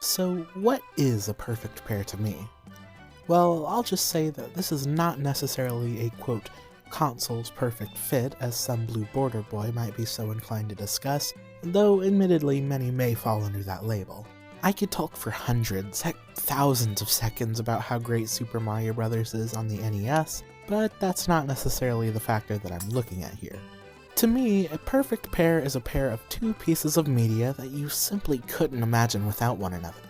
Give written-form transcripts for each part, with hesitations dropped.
So what is a perfect pair to me? Well, I'll just say that this is not necessarily a quote, console's perfect fit as some blue border boy might be so inclined to discuss, though admittedly many may fall under that label. I could talk for hundreds, heck thousands of seconds about how great Super Mario Bros. Is on the NES, but that's not necessarily the factor that I'm looking at here. To me, a perfect pair is a pair of two pieces of media that you simply couldn't imagine without one another.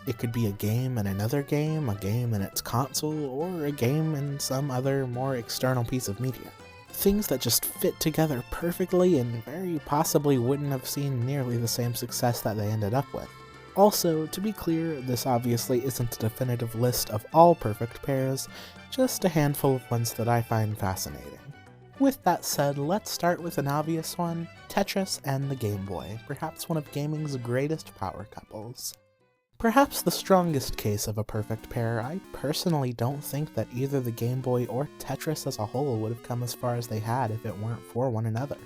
It could be a game and another game, a game and its console, or a game and some other more external piece of media. Things that just fit together perfectly and very possibly wouldn't have seen nearly the same success that they ended up with. Also, to be clear, this obviously isn't a definitive list of all perfect pairs, just a handful of ones that I find fascinating. With that said, let's start with an obvious one, Tetris and the Game Boy, perhaps one of gaming's greatest power couples. Perhaps the strongest case of a perfect pair, I personally don't think that either the Game Boy or Tetris as a whole would have come as far as they had if it weren't for one another.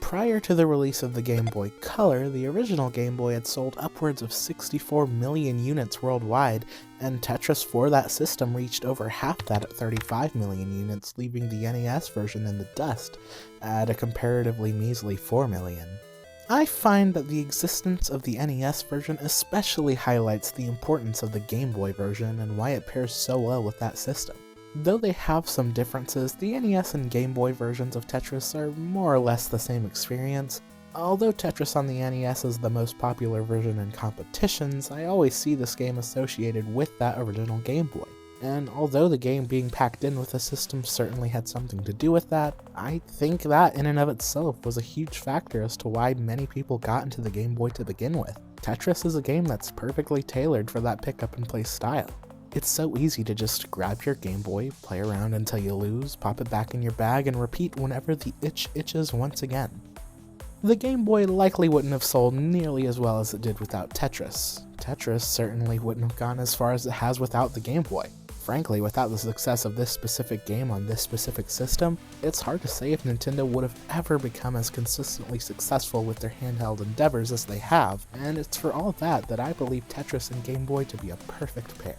Prior to the release of the Game Boy Color, the original Game Boy had sold upwards of 64 million units worldwide, and Tetris for that system reached over half that at 35 million units, leaving the NES version in the dust at a comparatively measly 4 million. I find that the existence of the NES version especially highlights the importance of the Game Boy version and why it pairs so well with that system. Though they have some differences, the NES and Game Boy versions of Tetris are more or less the same experience. Although Tetris on the NES is the most popular version in competitions, I always see this game associated with that original Game Boy. And although the game being packed in with the system certainly had something to do with that, I think that in and of itself was a huge factor as to why many people got into the Game Boy to begin with. Tetris is a game that's perfectly tailored for that pick up and play style. It's so easy to just grab your Game Boy, play around until you lose, pop it back in your bag, and repeat whenever the itch itches once again. The Game Boy likely wouldn't have sold nearly as well as it did without Tetris. Tetris certainly wouldn't have gone as far as it has without the Game Boy. Frankly, without the success of this specific game on this specific system, it's hard to say if Nintendo would have ever become as consistently successful with their handheld endeavors as they have, and it's for all that I believe Tetris and Game Boy to be a perfect pair.